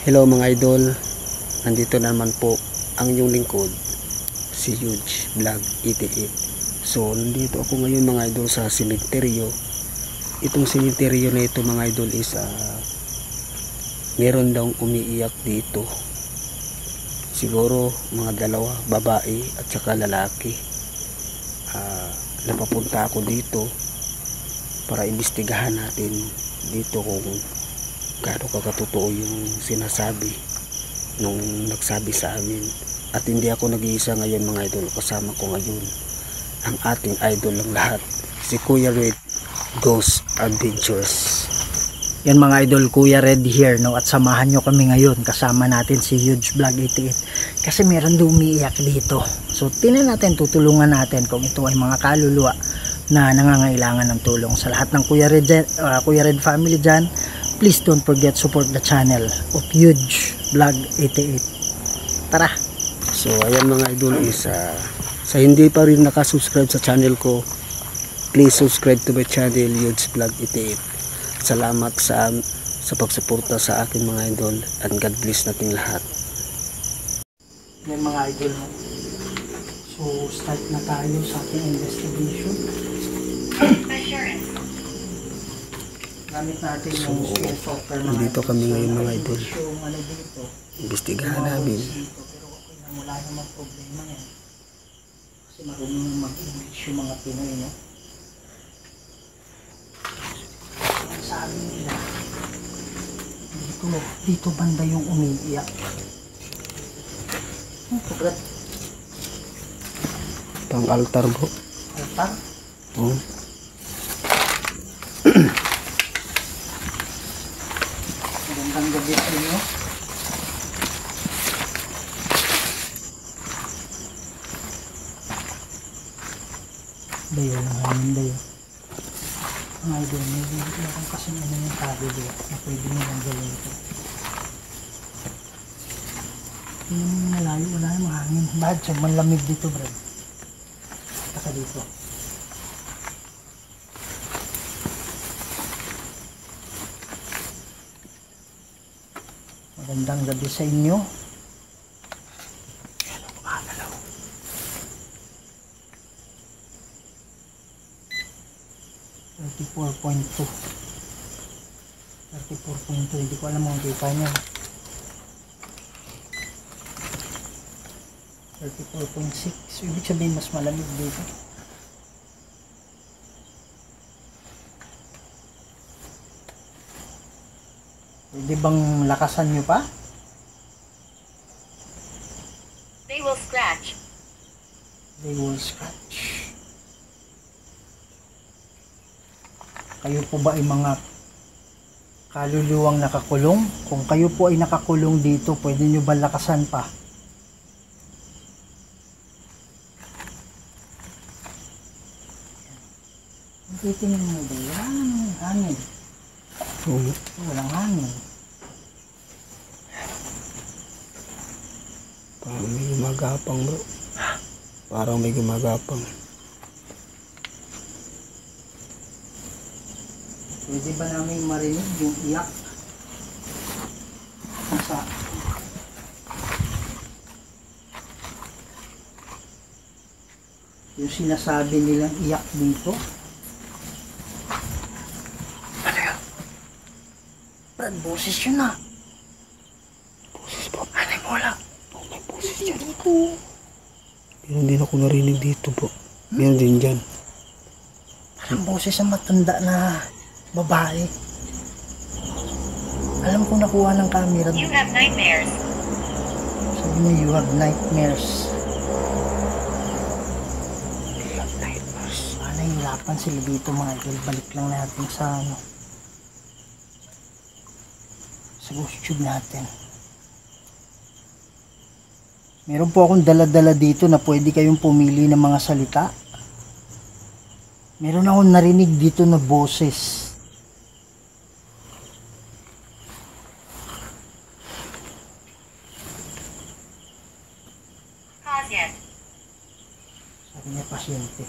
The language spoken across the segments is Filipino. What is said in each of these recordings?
Hello mga idol, nandito naman po ang inyong lingkod, si Huge Vlog 88. So nandito ako ngayon mga idol sa simenteryo. Itong simenteryo na ito mga idol is meron daw umiiyak dito. Siguro mga dalawa, babae at saka lalaki. Napapunta ako dito para imbestigahan natin dito kung gaano kakatotoo yung sinasabi nung nagsabi sa amin. At hindi ako nag-iisa ngayon mga idol, kasama ko ngayon ang ating idol ng lahat, si Kuya Red Ghost Adventures. Yan mga idol, Kuya Red here, no? At samahan nyo kami ngayon, kasama natin si Huge Vlog 88 kasi meron doon umiiyak dito. So tinan natin, tutulungan natin kung ito ay mga kaluluwa na nangangailangan ng tulong. Sa lahat ng Kuya Red family dyan, please don't forget support the channel of Huge Vlog 88. Tara! So ayan mga idol, is sa hindi pa rin nakasubscribe sa channel ko, please subscribe to my channel Huge Vlog 88. Salamat sa pagsuporta sa akin mga idol, and God bless nating lahat. Yan mga idol, no? So start na tayo sa ating investigation. Gamit natin yung software mga dito kami ngayon mga idol. yung ano dito, Imbestigahan namin. pero okay lang, wala namang problema yan kasi marunong mag-English yung mga Pinoy, no? Ang sabi nila dito banda yung umiiyak. Pagkat Pang altar bro. altar. Magandang gabi sa inyo. Dayo lang hangin dayo. Ang idol, may meron kasi ano yung kabilo na pwede nilang gawin ito. Yung malayo, wala yung hangin. Bakit siya malamig dito, bro? Taka dito. Magandang gabi sa inyo. Ayan ang kumagalaw. 34.2. 34.2. Hindi ko alam kung kita niya. 34.6. Ibig sabihin mas malamig dito. Pwede bang lakasan nyo pa? They will scratch. They will scratch. Kayo po ba ay mga kaluluwang nakakulong? Kung kayo po ay nakakulong dito, pwede nyo ba lakasan pa? Titingnan mo ba? Walang hangin. Walang hangin. Parang may gumagapang bro. Parang may gumagapang. Pwede ba namin marinig yung iyak? Sa yung sinasabi nilang iyak dito? Ano yun? Brad, boses yun na. Boses bro. Ano yung wala? Oh, may boses dyan. Dito. Meron din ako narinig dito bro. Meron din dyan. Parang boses ang matanda na babae. Alam ko nakuha ng camera. You have nightmares. Sabi niya, you have nightmares. You have nightmares. Nahihirapan sila dito mga idol. Balik lang natin sa ano, sa YouTube natin. Meron po akong dala-dala dito na pwede kayong pumili ng mga salita. Meron akong narinig dito na boses. Pause yet. Sabi niya, pasyente.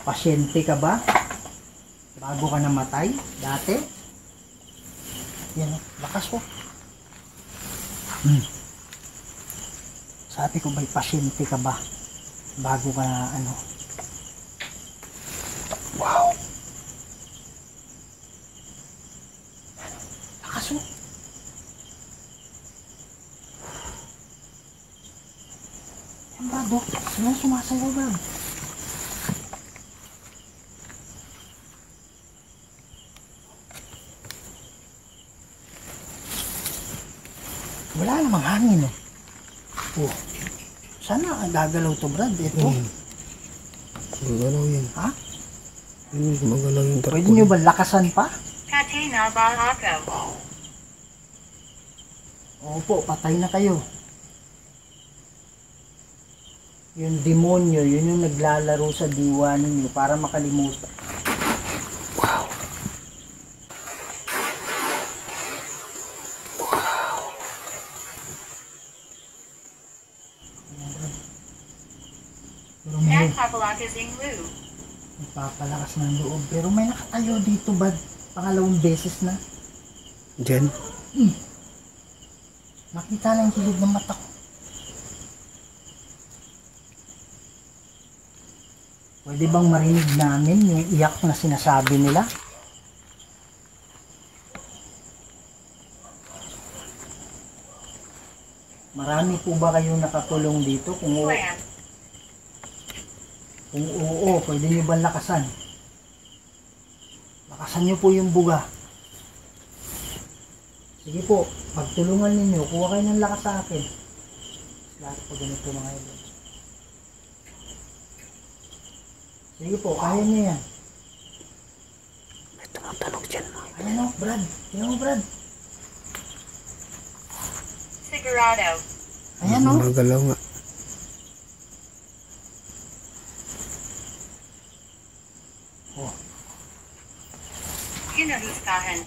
Pasyente ka ba? Bago ka namatay? Dati? Yan, lakas po. Sabi ko ba'y pasyente ka ba? Bago ka ano. Wow! Nakaso. Yan ba, Dok? Sino sumasayaw ba? Wala namang hangin eh. Oh. Sana gagalaw to, Brad. Ito. Gumagalaw yan. Ha? Gumagalaw yung Pwede nyo ba lakasan pa? Katina ba ako? Opo, patay na kayo. Yung demonyo, yun yung naglalaro sa diwa ninyo para makalimutan. Wow. Pero may Nagpapalakasing Lou. nagpapalakas ng loob. Pero may nakatayo dito, Bad. Pangalawang beses na. Diyan. Nakita na yung kilid ng mata ko. Pwede bang marinig namin yung iyak na sinasabi nila? Marami po ba kayong nakakulong dito? Kung oo, Slam. pwede nyo ba lakasan? Lakasan nyo po yung buga. Sige po, pagtulungan ninyo, kuha kayo ng lakas sa akin. Lahat po ganito mga idol. Sige po, kaya nyo yan. May tumatalog dyan. Ayan o, Brad. Ayan o, Brad. Sigurado. Ayan o. Gumagalaw nga. Oh, Kinahusgahan.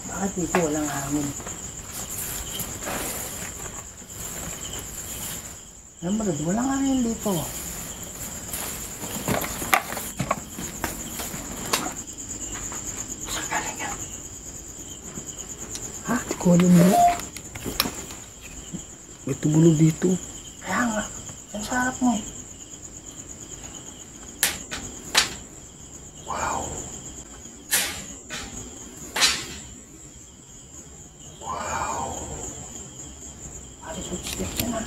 bakit dito walang hangin? Ayan, Brad, walang hangin dito. Saan galing yan? Ha? Hindi ko alam mo. May tumunog dito. Kaya nga, yan sa harap mo. Wow. Pare, footstep yan ha.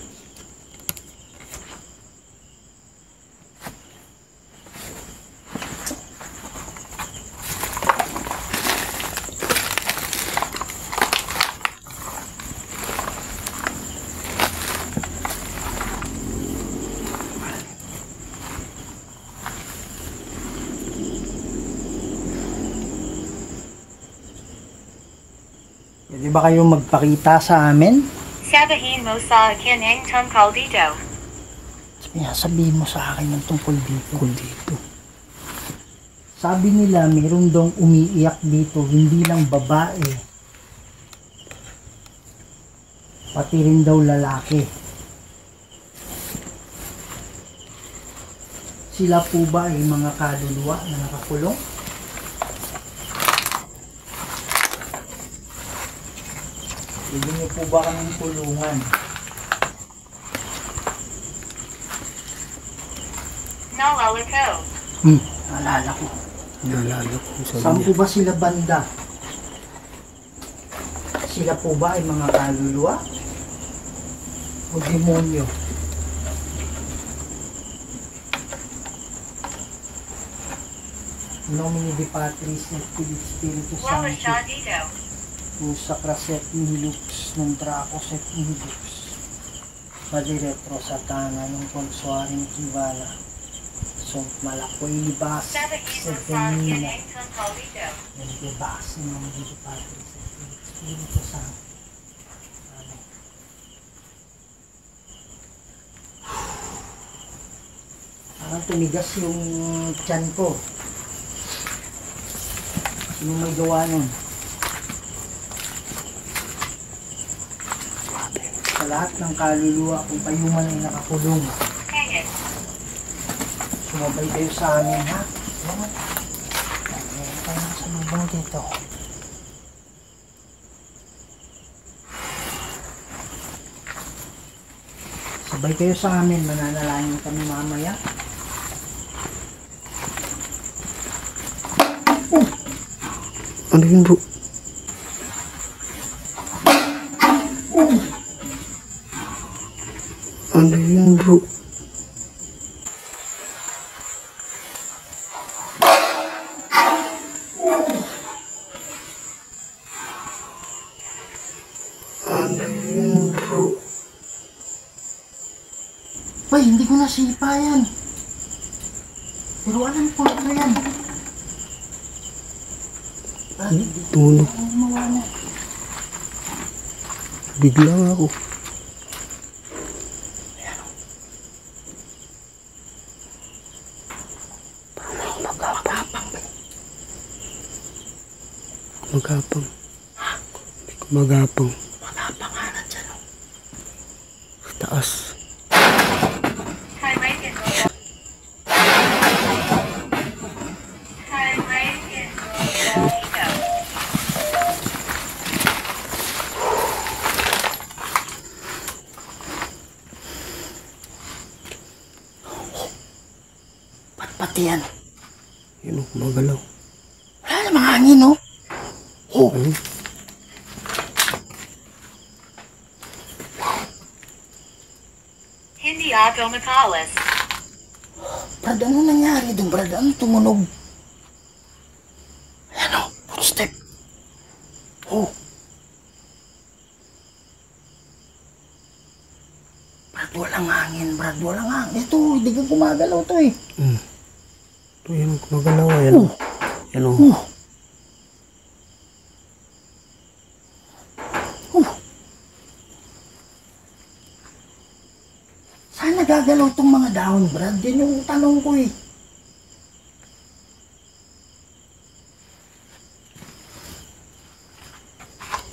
Pwede ba kayong magpakita sa amin? Sabihin mo sa akin ang tungkol dito. Sabihin mo sa akin ng tungkol dito. Kung dito. Sabi nila mayroon daw umiiyak dito, hindi lang babae. Pati rin daw lalaki. Sila po ba ay mga kaluluwa na nakakulong? Pwede niyo po ba kaming tulungan? Naalala ko. Naalala ko. Naalala ko kung Saan saan po ba sila banda? Sila po ba ay mga kaluluwa? O demonyo? Nomini de Patris et Filii Spiritus Wala siya Sancti, dito. Musacras et Nihilux, non Dracos et Nihilux, Madiretro Satana, non Consuarim Kibala, Sunt Malakoy Libas, Sabihin mo sa akin Serpenina, ang tungkol dito. Libas, Nomini de Patris et Filii Spiritus Sancti. Amen. Parang tumigas yung tiyan ko. Sino may gawa nun? Sa lahat ng kaluluwa, kung kayo man ay nakakulong, Hangit. sumabay kayo sa amin, ha? Salamat. Ayan, tayo na sa Bang dito. Sabay kayo sa amin, mananalangin kami mamaya. Ano yun bro? Ano yun bro? Ano yun bro? Bay, hindi ko nasipa yan. Pero alam ko na yan. Tulog. Mawala. Bigla ako. Magapang. Hindi ko magapang. Magapang nga na dyan. Sa taas. Highlight in roll. Highlight in roll. Go. Ba't pati yan? Yun o, magalaw. Wala namang hangin, no? Oh. Ayun. Hindi Auto Macaulay. Brad, ano nangyari doon, Brad? Ano tumunog? Ayan, oh. Footstep. Oh. Brad, walang hangin, Brad. Walang hangin. Ito, hindi ka gumagalaw to eh. Ito yun o, magalaw. Ayan o. Yan o. Saan nagagalaw tong mga dahon, Brad? Yan yung tanong ko eh.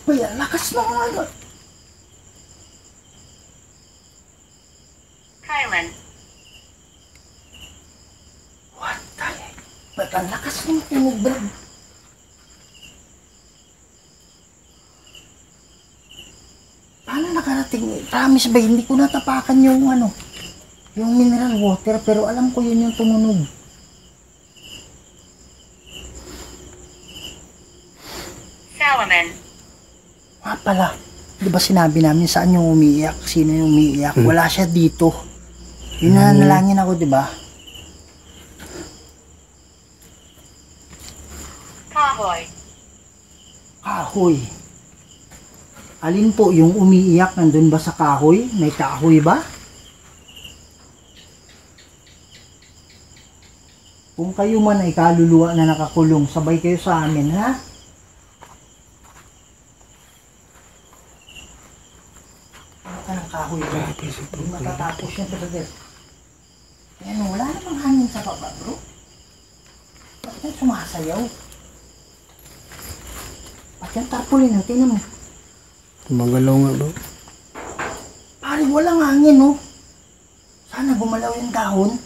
Uy, ang lakas ng ano. Kylan. What the heck? Ba't ang lakas ng tunog, Brad? Paano nakarating? Promise ba, hindi ko natapakan yung ano, yung mineral water, pero alam ko yun yung tumunog. Salaman. Nga pala, di ba sinabi namin saan yung umiiyak? Sino yung umiiyak? Wala siya dito. Yun na nalangin ako, di ba? Kahoy. Kahoy. Alin po yung umiiyak? Nandun ba sa kahoy? May kahoy ba? Kung kayo man ay kaluluwa na nakakulong, sabay kayo sa amin, ha? Ano ka ng kahoy ba? Hindi matatapos yan, brother. Ayan, wala namang hangin sa baba, bro. Bakit yan sumasayaw? Bakit yan tarpaulin, no? Tingnan mo. Magalaw nga bro. Pare, walang hangin, no? Sana gumalaw yung dahon.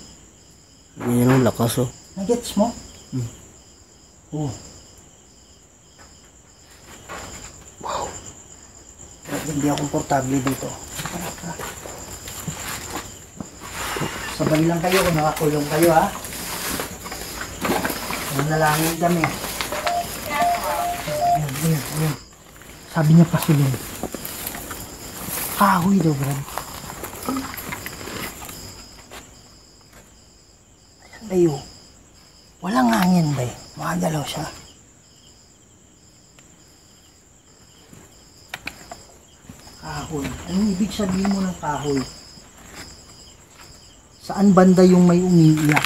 Yan o, lakas o. Nagets mo? Oh. Wow. Bakit hindi ako komportable dito? Sabay lang kayo kung nakakulong kayo, ha? Manalangin kami. Ayan. Sabi niya pasulong. Kahoy daw, Brad. Ayan ba yun? Walang hangin ba eh? Makagalaw siya. Kahoy. Anong ibig sabihin mo ng kahoy? Saan banda yung may umiiyak?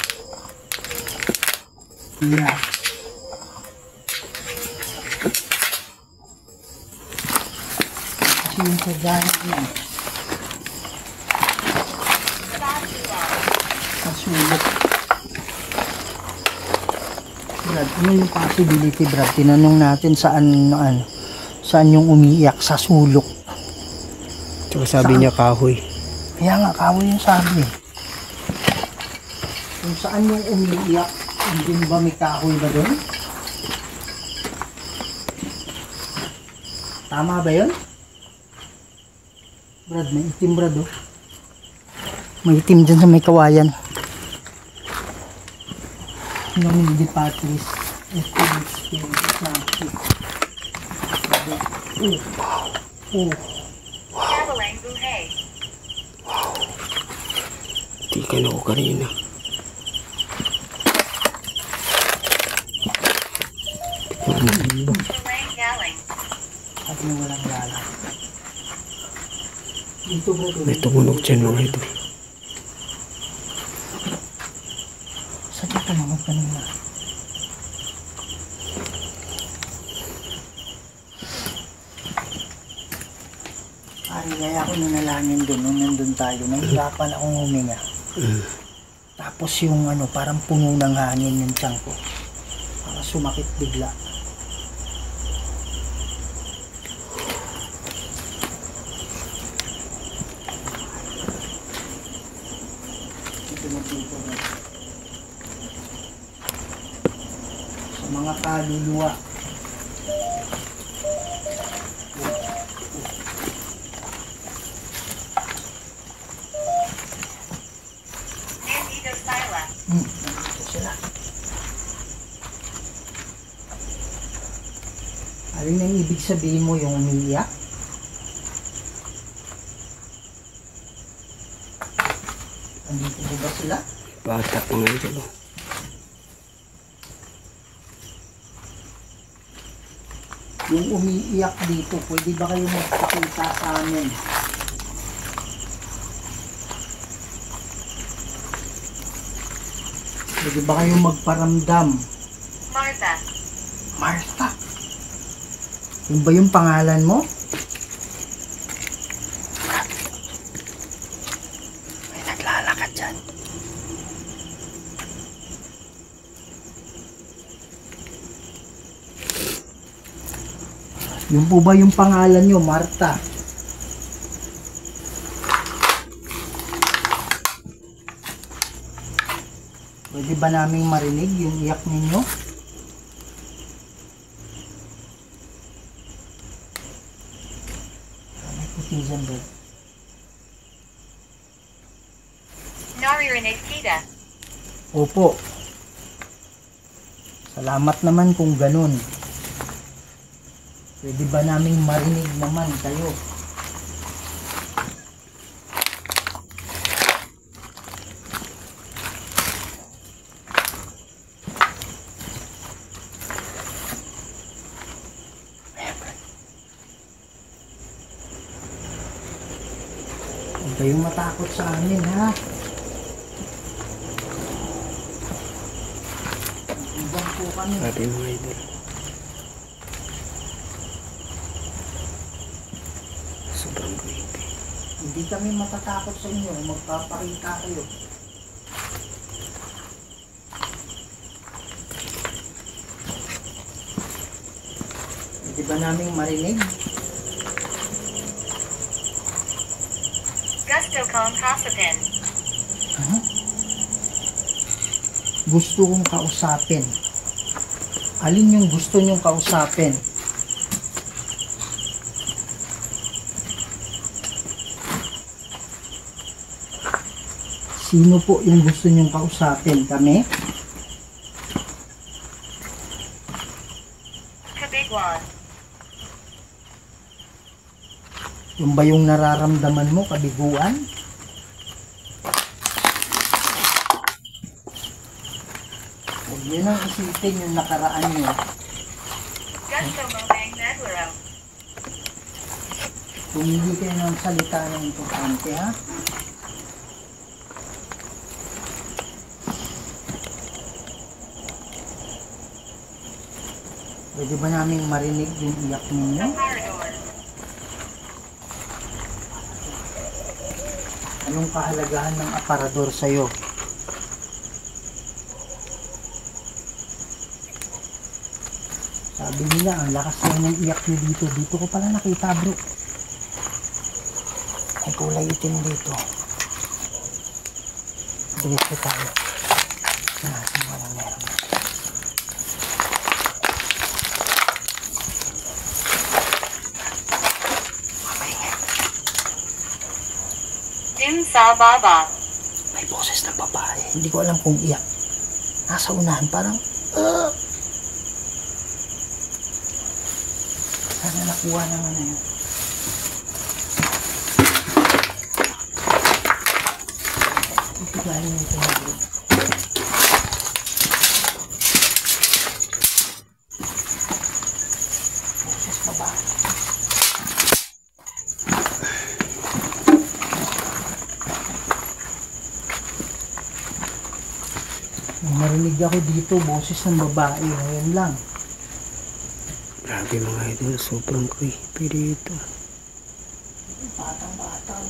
Iyak. Kasi yung sagana niya. Kasulok. Brad, ano yung possibility, Brad? Tinanong natin saan yung umiiyak sa sulok. Tsaka sabi niya kahoy. Kaya nga, kahoy yung sabi. Kung saan yung umiiyak, hindi ba may kahoy ba doon? Tama ba yun? Brad, may itim Brad oh. May itim dyan sa may kawayan. Hindi patris. Traveling Buhay. Tikan ako kanina. Tulang Galing. At may walang gala. Dito Brad. May tumunog dyan mga idol. Saan ka naman kanina? Ari, kaya ako nanalangin doon nung nandun tayo. Nahirapan akong huminga. Tapos yung ano, parang puno ng hangin yung tiyan ko. Parang sumakit bigla. Ito na dito. Sa mga kaluluwa. Nandito Sila. Nandito sila. Alin ang ibig sabihin mo yung umiiyak? Nandito po ba sila? Bata mga idol. Oh. Yung umiiyak dito, pwede ba kayo magpakita sa amin? Pwede ba kayo magparamdam? Martha. Martha. Yun ba yung pangalan mo? May naglalakad dyan. Yun po ba yung pangalan nyo, Martha? Pwede ba naming marinig yung iyak ninyo? May puti dyan, bro. Naririnig kita. Opo. Salamat naman kung ganun. Pwede ba naming marinig naman kayo? Huwag kayong matakot sa amin, ha? Ibang po kami. Sabi mga idol. Sobrang creepy. Hindi kami matatakot sa inyo. Magpapakita kayo. Pwede ba naming marinig? Gusto kong kausapin. Gusto kong kausapin. Alin yung gusto nyong kausapin? Sino po yung gusto nyong kausapin? Kami? Kabigwan. Yung ba yung nararamdaman mo, kabiguan? Huwag nyo nang isipin yung nakaraan nyo. Gusto mo bang naglaro? Tumili kayo ng salita ng importante, ha? Pwede ba namin marinig yung iyak ninyo? Aparador. Anong kahalagahan ng aparador sa'yo? Sabi nila, ang lakas lang ng iyak nyo dito. Dito ko pala nakita, bro. May kulay itim dito. Diretso tayo. Natin walang meron. Sa baba. May boses ng babae. Hindi ko alam kung iyak. Nasa unahan, parang, sana nakuha naman na yun. Ito galing yung tumagod. Boses babae. Marinig ako dito, boses ng babae. Ngayon lang. Grabe mga idol, sobrang creepy dito. Batang-batang.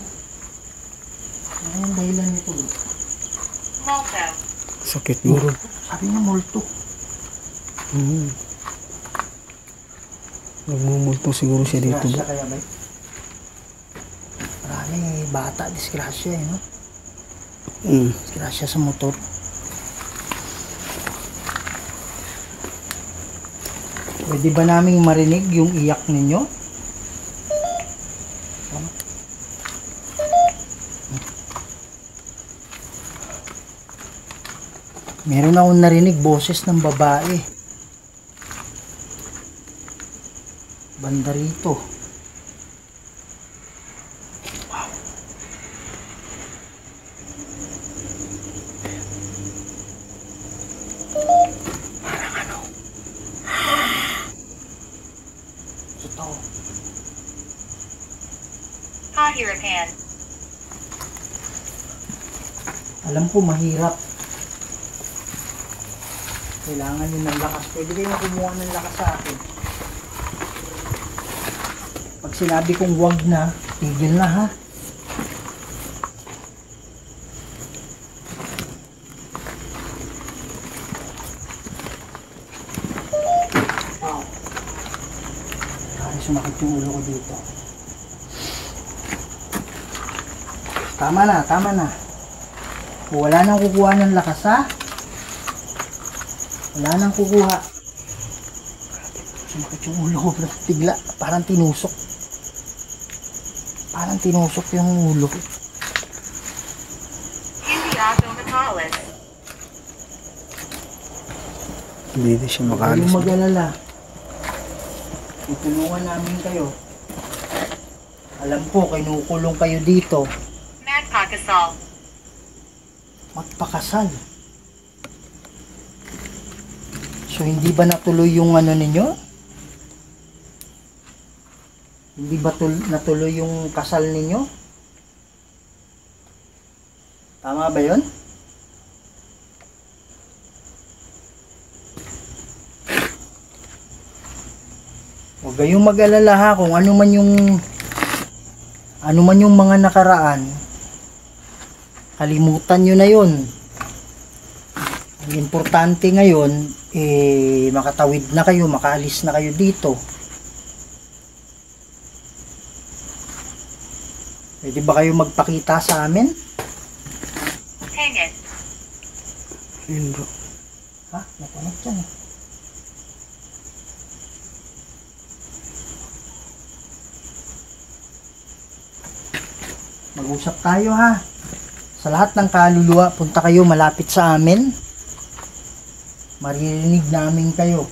Ano yung dahilan nito? Molto. Sakit mo. Sabi niya multo. Nagmumulto siguro siya dito. Disgrasya kaya ba? Marami bata, disgrasya eh, no? Disgrasya sa motor. Pwede ba naming marinig yung iyak ninyo? Meron akong narinig boses ng babae. Banda rito. Wow. Parang ano? Ito. Kahirapan. Alam ko mahirap. Kailangan yun ng lakas. Pwede kayo kumuha ng lakas sa akin. Pag sinabi kong wag na, tigil na ha. Wow. Kaya sumakit yung ulo ko dito. Tama na, tama na. Wala nang kukuha ng lakas ha. Wala nang kukuha. Sumakit yung ulo ko. Tigla. Parang tinusok. Parang tinusok yung ulo ko. Hindi automatolist. Hindi na siya Huwag makalis. kayong mag-alala. Tutulungan namin kayo. Alam ko, kinukulong kayo dito. Magpakasal. Magpakasal. So, hindi ba natuloy yung ano ninyo? Hindi ba natuloy yung kasal ninyo? Tama ba yun? Huwag kayong mag-alala ha kung ano man yung mga nakaraan. Kalimutan nyo na yun. Ang importante ngayon, makatawid na kayo, makaalis na kayo dito. Pwede ba kayo magpakita sa amin? Hang it. Ayun bro. Ha? Nakunik dyan eh. Mag-usap tayo ha. Sa lahat ng kaluluwa, punta kayo malapit sa amin. Maririnig namin kayo.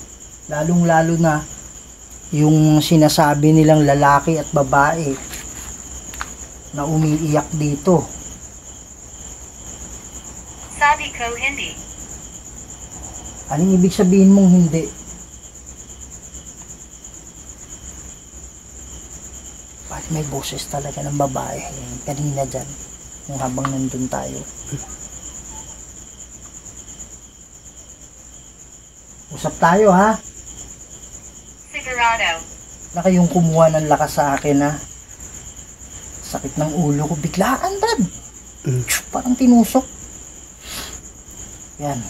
Lalong-lalo na yung sinasabi nilang lalaki at babae na umiiyak dito. Sabi ko hindi. Anong ibig sabihin mong hindi? Bakit may boses talaga ng babae kanina dyan nung habang nandun tayo? Usap tayo ha. Sigurado. Na kayong kumuha ng lakas sa akin ha. Sakit ng ulo ko biglaan, Brad. Parang tinusok. Yan.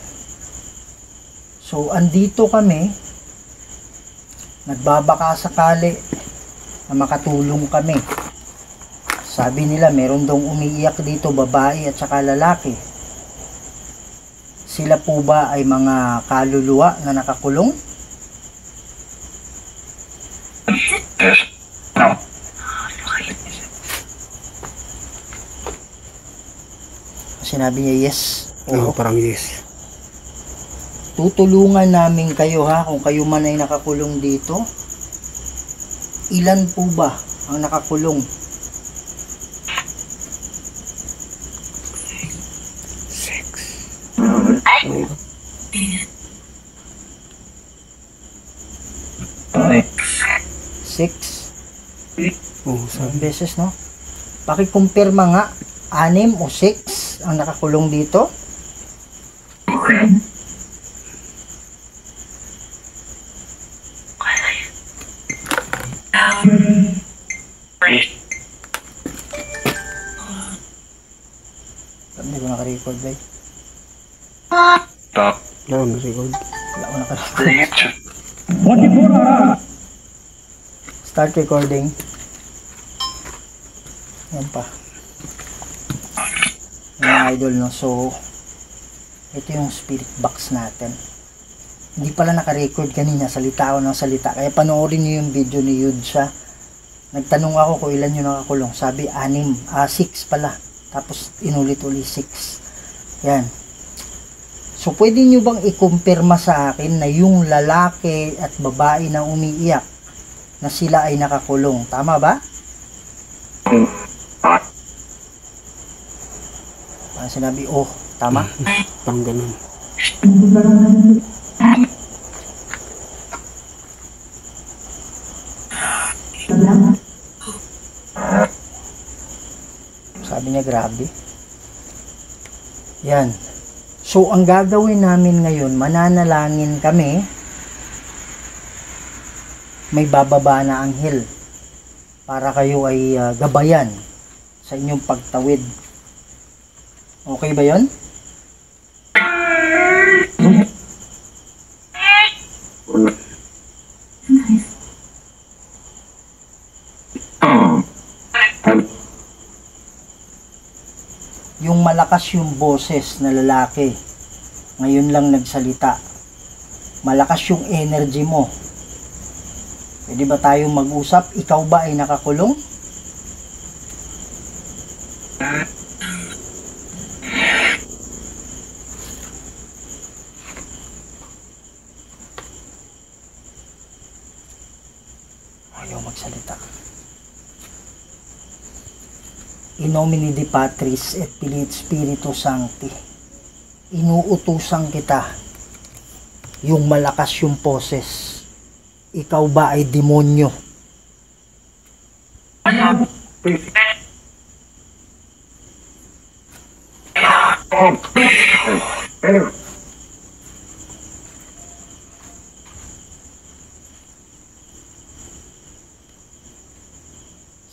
So, andito kami. Nagbabaka sakali na makatulong kami. Sabi nila, meron daw umiiyak dito, babae at saka lalaki. Sila po ba ay mga kaluluwa na nakakulong? sinabi niya yes. Oo, parang yes. Tutulungan namin kayo ha, kung kayo man ay nakakulong dito. Ilan po ba ang nakakulong? 6. Oo, sabi. Beses, no? Pakikumpirma nga, 6 o 6 ang nakakulong dito. Hindi ko naka-record, bay. Wala akong record. Wala ko naka-record. Start recording. Yan pa. Mga idol, no? So, ito yung spirit box natin. Hindi pala naka-record kanina. Salita ako ng salita. Kaya panoorin nyo yung video ni Yudsa. Nagtanong ako kung ilan yung nakakulong. Sabi 6 pala. Tapos inulit-ulit 6. Yan. So, pwede nyo bang ikumpirma sa akin na yung lalaki at babae na umiiyak na sila ay nakakulong? Tama ba? Parang sinabi, oh, tama? Parang ganun. Sabi niya, grabe. Yan. So, ang gagawin namin ngayon, mananalangin kami. May bababa na anghel para kayo ay gabayan sa inyong pagtawid. Okay ba yon? Yung malakas yung boses na lalaki, ngayon lang nagsalita. Malakas yung energy mo. Pwede ba tayong mag-usap? Ikaw ba ay nakakulong? Ayaw magsalita. In nomine Dei Patris et Filii et Spiritus Sancti, inuutusan kita, yung malakas yung poses. Ikaw ba ay demonyo?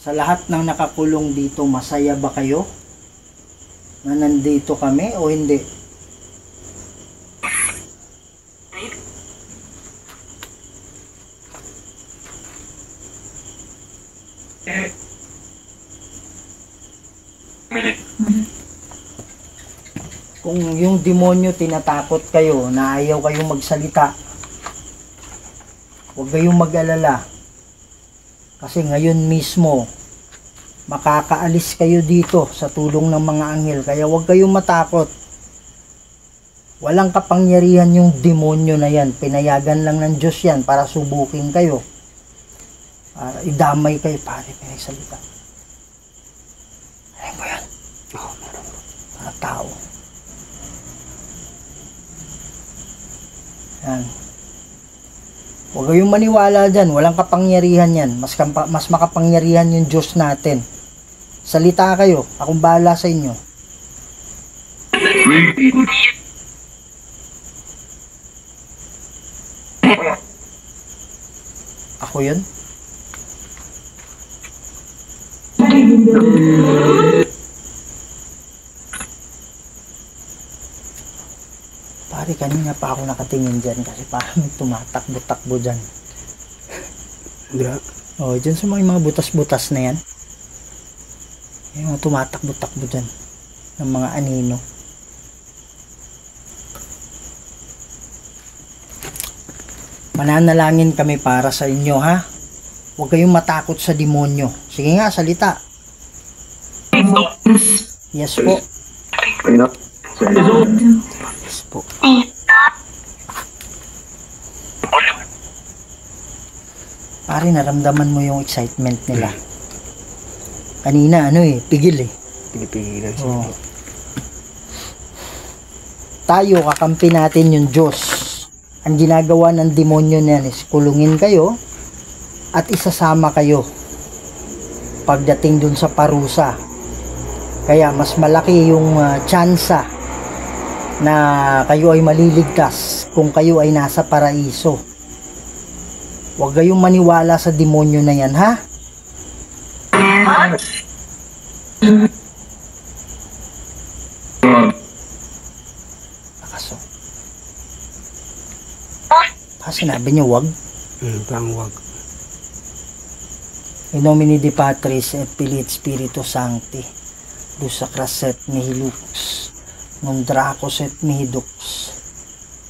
Sa lahat ng nakakulong dito, masaya ba kayo na nandito kami o hindi? Kung yung demonyo tinatakot kayo na ayaw kayong magsalita, huwag kayong mag-alala. Kasi ngayon mismo, makakaalis kayo dito sa tulong ng mga anghel. Kaya huwag kayong matakot. Walang kapangyarihan yung demonyo na yan. Pinayagan lang ng Diyos yan para subukin kayo. Para idamay kayo. Pare, may salita. Ayan ko yan. Mga tao. Yan. Huwag kayong maniwala dyan. Walang kapangyarihan yan. Mas makapangyarihan yung Diyos natin. Salita kayo. Akong bahala sa inyo. Ako yun? Pare, kanina pa ako nakatingin dyan kasi parang may tumatakbo-takbo dyan. Oh, dyan sa mga butas-butas na yan. Yung mga tumatakbo-takbo dyan ng mga anino. Mananalangin kami para sa inyo, ha? Huwag kayong matakot sa demonyo. Sige nga, salita. Yes po. Yes po. Pare, naramdaman mo yung excitement nila. Kanina, pigil eh. Pinipigilan siya. Oh. Tayo, kakampi natin yung Diyos. Ang ginagawa ng demonyo niyan is kulungin kayo at isasama kayo pagdating dun sa parusa. Kaya mas malaki yung tsansa na kayo ay maliligtas kung kayo ay nasa paraiso. Huwag kayong maniwala sa demonyo na yan, ha? Akaso. Sinabi niyo wag? Parang wag. In nomine Dei Patris et Filii et Spiritus Sancti, Dusacras et mihi lux, non dracos et mihi dux,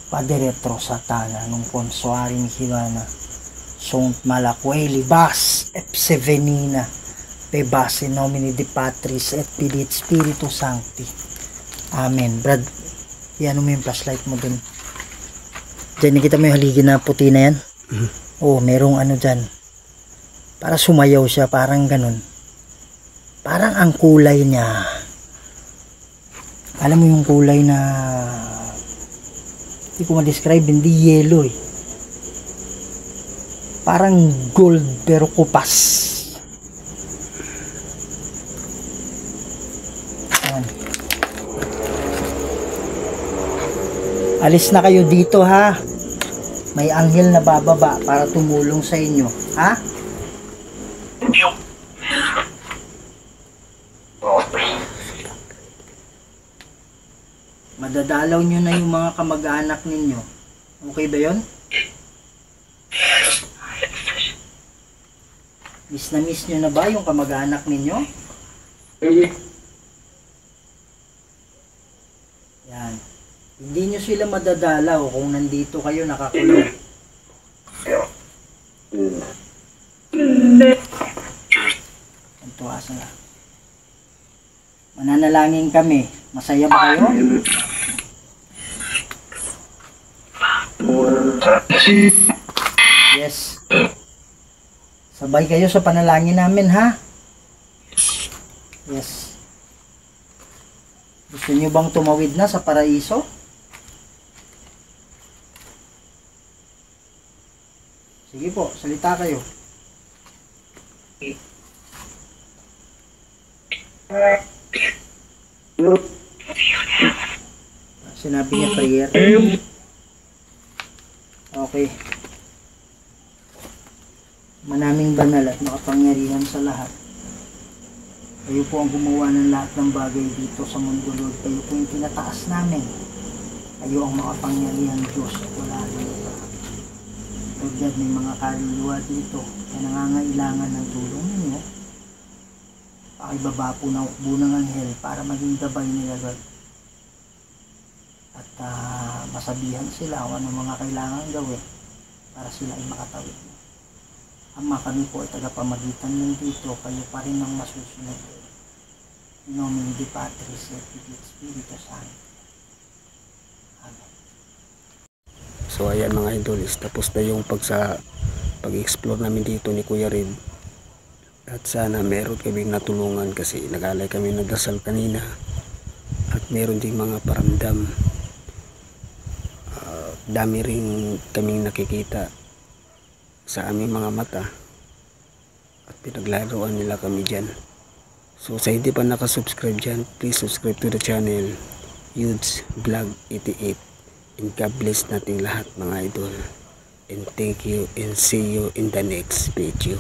Padre retro satana, non consoari mihi vana, sunt malaque libas epse venina, pebas in nomine Dei Patris et Filii et Spiritus Sancti. Amen. Brad, yan mo yung flashlight mo dun. Diyan, nakita mo yung haligi na puti na yan? Oh, merong dyan. Para sumayaw siya, parang ganun. Parang ang kulay niya. Alam mo yung kulay na hindi ko ma-describe, hindi yellow eh. Parang gold pero kupas. Ayan. Alis na kayo dito, ha. May anghel na bababa para tumulong sa inyo, ha? Madadalaw nyo na yung mga kamag-anak ninyo. Okay ba yun? Miss na miss nyo na ba yung kamag-anak ninyo? Yan. Hindi nyo sila madadalaw kung nandito kayo nakakulong. Tuwa sila. Mananalangin kami. Masaya ba kayo? Yes. Sabay kayo sa panalangin namin, ha? Yes. Gusto niyo bang tumawid na sa paraiso? Sige po, salita kayo. Sinabi niya prayer. Okay. Manaming banal at makapangyarihan sa lahat. Kayo po ang gumawa ng lahat ng bagay dito sa mundo, Lord. Kayo po yung tinataas namin. Kayo ang makapangyarihan Diyos at wala nang iba. Lord God, may mga kaluluwa dito na nangangailangan ng tulong ninyo. Pakibaba po na ukbo ng anghel para maging gabay nila, Lord. At masabihan sila kung anong mga kailangan gawin para sila ay makatawid. Ama, kami po ay tagapamagitan ng dito, kayo pa rin ang masusunod. In nomine Dei Patris et Filii et Spiritus Sancti. Amen. So ayan mga idols, tapos na yung pag-explore namin dito ni Kuya Red. At sana meron kaming natulungan kasi nagalay kami ng dasal kanina. At meron ding mga paramdam. Dami rin kaming nakikita sa aming mga mata at pinaglaruan nila kami dyan. So sa hindi pa nakasubscribe dyan, please subscribe to the channel Yudes Vlog 88, and God bless nating lahat mga idol, and thank you and see you in the next video.